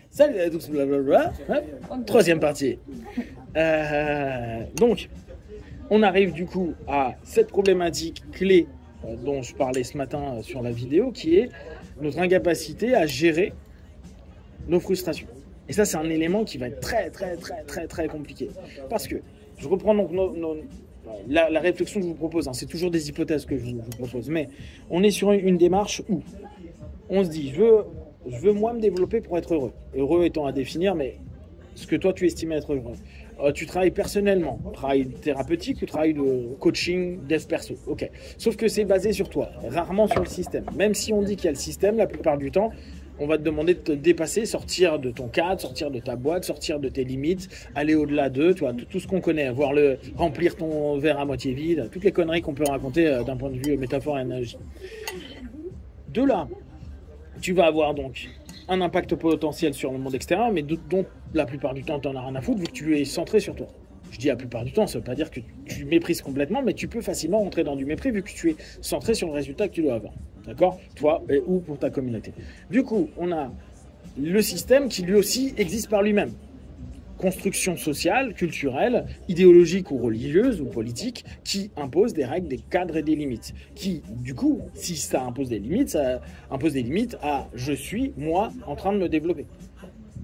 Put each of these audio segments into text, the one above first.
Salut à tous, blablabla. Troisième partie. Donc, on arrive du coup à cette problématique clé dont je parlais ce matin sur la vidéo, qui est notre incapacité à gérer nos frustrations. Et ça, c'est un élément qui va être très compliqué. Parce que, je reprends donc la réflexion que je vous propose, hein, c'est toujours des hypothèses que je vous propose, mais on est sur une démarche où on se dit, je veux moi me développer pour être heureux. Heureux étant à définir, mais ce que toi tu estimes être heureux. Tu travailles personnellement, travail thérapeutique ou travail de coaching, dev perso. Ok. Sauf que c'est basé sur toi, rarement sur le système. Même si on dit qu'il y a le système, la plupart du temps, on va te demander de te dépasser, sortir de ton cadre, sortir de ta boîte, sortir de tes limites, aller au-delà d'eux, tu vois, tout ce qu'on connaît, remplir ton verre à moitié vide, toutes les conneries qu'on peut raconter d'un point de vue métaphore et analogie. De là, tu vas avoir donc un impact potentiel sur le monde extérieur, mais dont la plupart du temps, tu n'en as rien à foutre, vu que tu es centré sur toi. Je dis la plupart du temps, ça ne veut pas dire que tu méprises complètement, mais tu peux facilement rentrer dans du mépris, vu que tu es centré sur le résultat que tu dois avoir. D'accord? Toi ou pour ta communauté. Du coup, on a le système qui lui aussi existe par lui-même. Construction sociale, culturelle, idéologique ou religieuse ou politique, qui impose des règles, des cadres et des limites. Qui, du coup, si ça impose des limites, ça impose des limites à « je suis, moi, en train de me développer ».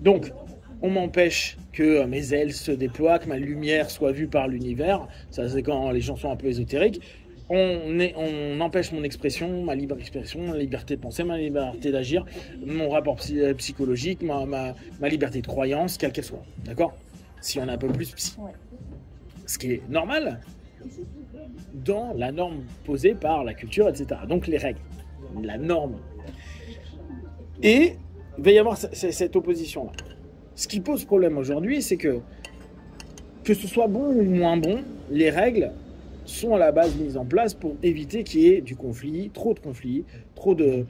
Donc, on m'empêche que mes ailes se déploient, que ma lumière soit vue par l'univers. Ça, c'est quand les gens sont un peu ésotériques. On empêche mon expression, ma libre expression, ma liberté de penser, ma liberté d'agir, mon rapport psychologique, ma liberté de croyance, quelle qu'elle soit. D'accord? Si on a un peu plus psy. Ce qui est normal dans la norme posée par la culture, etc. Donc les règles, la norme. Et il va y avoir cette opposition-là. Ce qui pose problème aujourd'hui, c'est que ce soit bon ou moins bon, les règles sont à la base mises en place pour éviter qu'il y ait du conflit, trop de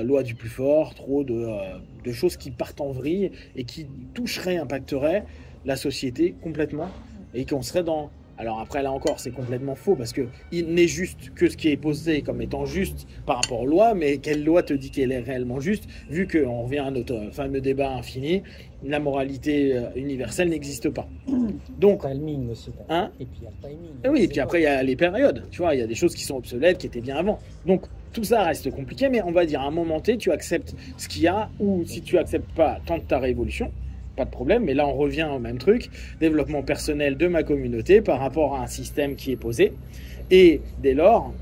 lois du plus fort, trop de choses qui partent en vrille et qui toucheraient, impacteraient la société complètement et qu'on serait dans... Alors après, là encore, c'est complètement faux parce qu'il n'est juste que ce qui est posé comme étant juste par rapport aux lois, mais quelle loi te dit qu'elle est réellement juste, vu qu'on revient à notre fameux débat infini, la moralité universelle n'existe pas. Donc, timing aussi. Hein? Et puis il y a le timing. Oui, et puis après, il y a les périodes. Tu vois, il y a des choses qui sont obsolètes, qui étaient bien avant. Donc, tout ça reste compliqué, mais on va dire à un moment T, tu acceptes ce qu'il y a, ou si tu acceptes pas, tente ta révolution. Pas de problème, mais là on revient au même truc, développement personnel de ma communauté par rapport à un système qui est posé. Et dès lors,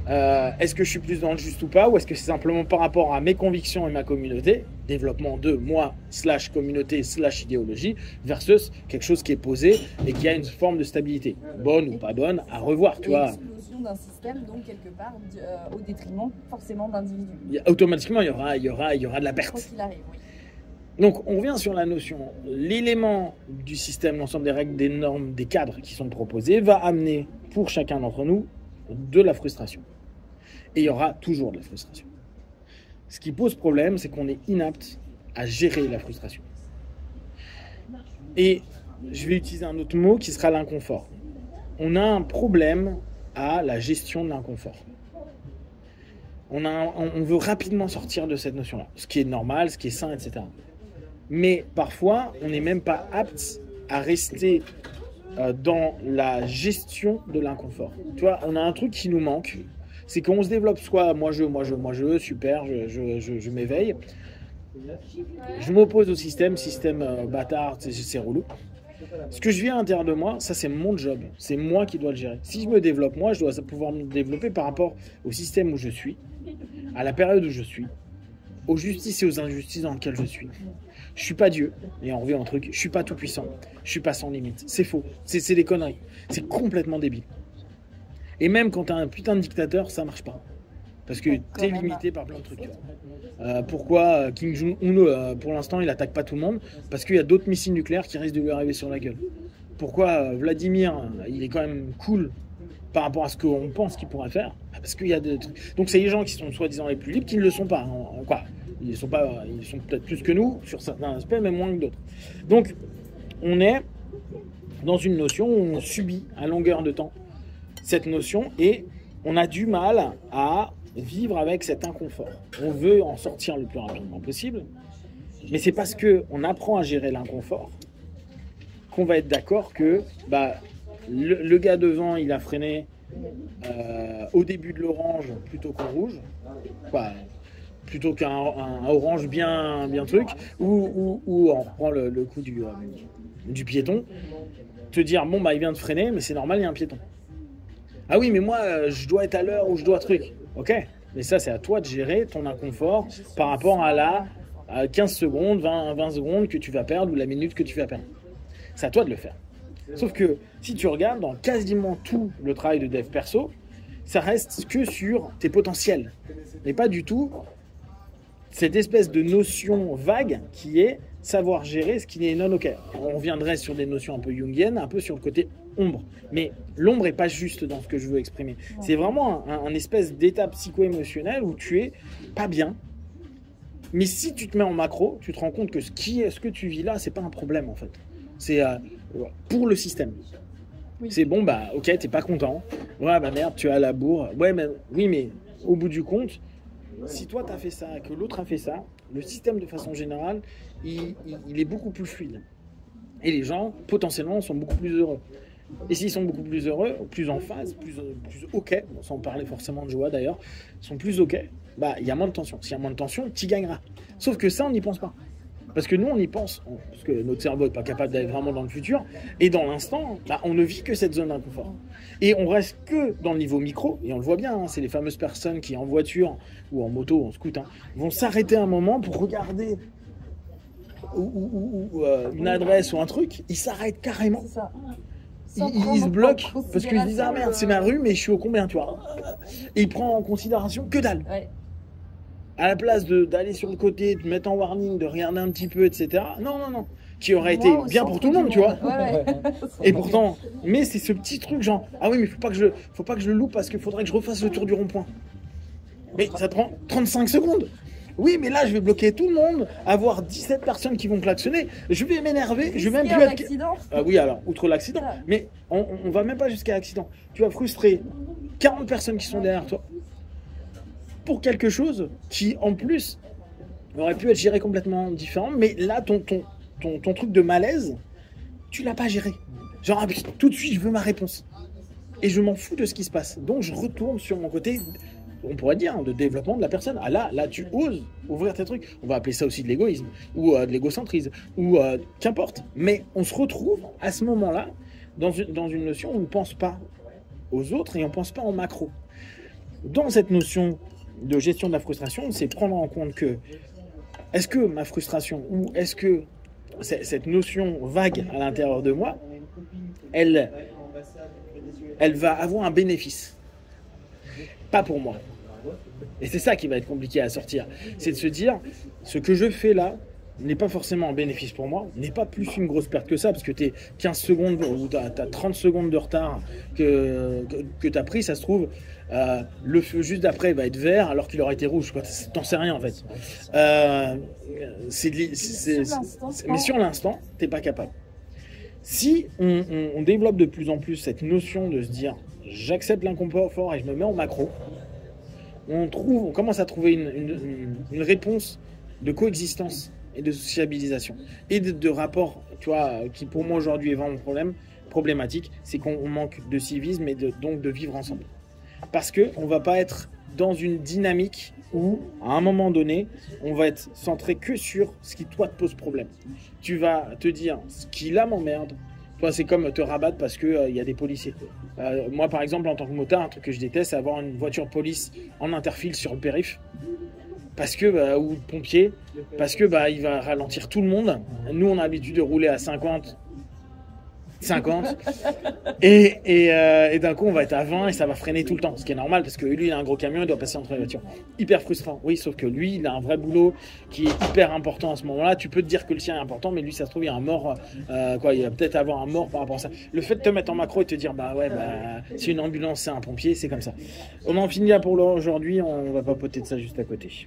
est-ce que je suis plus dans le juste ou pas, ou est-ce que c'est simplement par rapport à mes convictions et ma communauté, développement de moi, / communauté, / idéologie, versus quelque chose qui est posé et qui a une forme de stabilité, bonne ou pas bonne, à revoir, tu vois. L'explosion d'un système, donc quelque part, au détriment forcément d'individus. Automatiquement, il y aura de la perte. Quoi qu'il arrive, oui. Donc, on revient sur la notion. L'élément du système, l'ensemble des règles, des normes, des cadres qui sont proposés, va amener pour chacun d'entre nous de la frustration. Et il y aura toujours de la frustration. Ce qui pose problème, c'est qu'on est inapte à gérer la frustration. Et je vais utiliser un autre mot qui sera l'inconfort. On a un problème à la gestion de l'inconfort. On veut rapidement sortir de cette notion-là, ce qui est normal, ce qui est sain, etc. Mais parfois, on n'est même pas apte à rester dans la gestion de l'inconfort. Tu vois, on a un truc qui nous manque, c'est qu'on se développe soit moi je, super, je m'éveille. Je m'oppose au système bâtard, c'est relou. Ce que je vis à l'intérieur de moi, ça c'est mon job, c'est moi qui dois le gérer. Si je me développe moi, je dois pouvoir me développer par rapport au système où je suis, à la période où je suis, aux justices et aux injustices dans lesquelles je suis. Je suis pas Dieu, et on revient au truc, je suis pas tout puissant, je suis pas sans limite. C'est faux, c'est des conneries, c'est complètement débile. Et même quand t'as un putain de dictateur, ça marche pas. Parce que t'es limité par plein de trucs. Pourquoi Kim Jong-un, pour l'instant, il attaque pas tout le monde? Parce qu'il y a d'autres missiles nucléaires qui risquent de lui arriver sur la gueule. Pourquoi Vladimir, il est quand même cool par rapport à ce qu'on pense qu'il pourrait faire? Parce qu'il y a des trucs. Donc c'est les gens qui sont soi-disant les plus libres qui ne le sont pas. Quoi? Ils sont peut-être plus que nous sur certains aspects, mais moins que d'autres. Donc on est dans une notion où on subit à longueur de temps cette notion et on a du mal à vivre avec cet inconfort. On veut en sortir le plus rapidement possible Mais c'est parce qu'on apprend à gérer l'inconfort qu'on va être d'accord que le gars devant, il a freiné au début de l'orange plutôt qu'en rouge. Quoi, plutôt qu'un orange bien truc, ou on reprend le coup du piéton, te dire, bon, il vient de freiner, mais c'est normal, il y a un piéton. Ah oui, mais moi, je dois être à l'heure ou je dois truc. Ok, mais ça, c'est à toi de gérer ton inconfort par rapport à 15 secondes, 20 secondes que tu vas perdre ou la minute que tu vas perdre. C'est à toi de le faire. Sauf que si tu regardes dans quasiment tout le travail de dev perso, ça reste que sur tes potentiels, mais pas du tout cette espèce de notion vague qui est savoir gérer ce qui est non ok. On reviendrait sur des notions un peu jungiennes, un peu sur le côté ombre. Mais l'ombre n'est pas juste dans ce que je veux exprimer. C'est vraiment un espèce d'état psycho-émotionnel où tu es pas bien. Mais si tu te mets en macro, tu te rends compte que ce que tu vis là, c'est pas un problème en fait. C'est pour le système. Oui. C'est bon, ok, t'es pas content. Ouais, merde, tu as la bourre. Ouais, mais au bout du compte, si toi t'as fait ça et que l'autre a fait ça, le système de façon générale, il est beaucoup plus fluide. Et les gens, potentiellement, sont beaucoup plus heureux. Et s'ils sont beaucoup plus heureux, plus en phase, plus ok, sans parler forcément de joie d'ailleurs, sont plus ok, il y a moins de tension. S'il y a moins de tension, tu gagneras. Sauf que ça, on n'y pense pas. Parce que nous, on y pense, parce que notre cerveau n'est pas capable d'aller vraiment dans le futur. Et dans l'instant, on ne vit que cette zone d'inconfort. Et on reste que dans le niveau micro, et on le voit bien, c'est les fameuses personnes qui, en voiture ou en moto, en scooter, vont s'arrêter un moment pour regarder une adresse ou un truc. Ils s'arrêtent carrément. C'est ça. Ils se bloquent parce qu'ils se disent « Ah merde, c'est ma rue, mais je suis au combien, tu vois ?» Et ils prennent en considération que dalle. Ouais. À la place d'aller sur le côté, de mettre en warning, de regarder un petit peu, etc. Non. Qui aurait été bien pour tout le monde, tu vois. Ouais. Et pourtant, mais c'est ce petit truc genre, ah oui, mais faut pas que je le loupe parce qu'il faudrait que je refasse le tour du rond-point. Mais ça prend 35 secondes. Oui, mais là, je vais bloquer tout le monde, avoir 17 personnes qui vont klaxonner. Je vais m'énerver, je vais même plus être... oui, alors, outre l'accident. Mais on va même pas jusqu'à l'accident. Tu vas frustrer 40 personnes qui sont derrière toi pour quelque chose qui, en plus, aurait pu être géré complètement différent. Mais là, ton truc de malaise, tu l'as pas géré. Genre, tout de suite, je veux ma réponse. Et je m'en fous de ce qui se passe. Donc, je retourne sur mon côté... on pourrait dire, de développement de la personne. Ah là, tu oses ouvrir tes trucs. On va appeler ça aussi de l'égoïsme, ou de l'égocentrisme, ou qu'importe. Mais on se retrouve à ce moment-là dans une notion où on ne pense pas aux autres et on ne pense pas en macro. Dans cette notion de gestion de la frustration, c'est prendre en compte que est-ce que ma frustration, ou est-ce que cette notion vague à l'intérieur de moi, elle va avoir un bénéfice. Pas pour moi. Et c'est ça qui va être compliqué à sortir. C'est de se dire, ce que je fais là n'est pas forcément un bénéfice pour moi, n'est pas plus une grosse perte que ça, parce que tu es 15 secondes ou tu as 30 secondes de retard que tu as pris, ça se trouve, le feu juste d'après va être vert alors qu'il aurait été rouge. T'en sais rien en fait. Mais sur l'instant, tu n'es pas capable. Si on développe de plus en plus cette notion de se dire j'accepte l'inconfort et je me mets en macro, on commence à trouver une réponse de coexistence et de sociabilisation et de rapport, tu vois, qui pour moi aujourd'hui est vraiment problématique, c'est qu'on manque de civisme et donc de vivre ensemble. Parce qu'on ne va pas être dans une dynamique où, à un moment donné, on va être centré que sur ce qui, toi, te pose problème. Tu vas te dire, ce qui, là, m'emmerde. Toi, c'est comme te rabattre parce qu'il y a des policiers. Moi, par exemple, en tant que motard, un truc que je déteste, c'est avoir une voiture police en interfile sur le périph'. Parce que, ou pompier, parce que il va ralentir tout le monde. Nous, on a l'habitude de rouler à 50. Et d'un coup on va être à 20 et ça va freiner tout le temps, ce qui est normal parce que lui il a un gros camion, il doit passer entre les voitures. Hyper frustrant, oui, sauf que lui il a un vrai boulot qui est hyper important à ce moment là. Tu peux te dire que le sien est important, mais lui ça se trouve il y a un mort, il va peut-être avoir un mort par rapport à ça. Le fait de te mettre en macro et te dire c'est une ambulance, c'est un pompier, c'est comme ça. On en finit là pour aujourd'hui, on va papoter de ça juste à côté.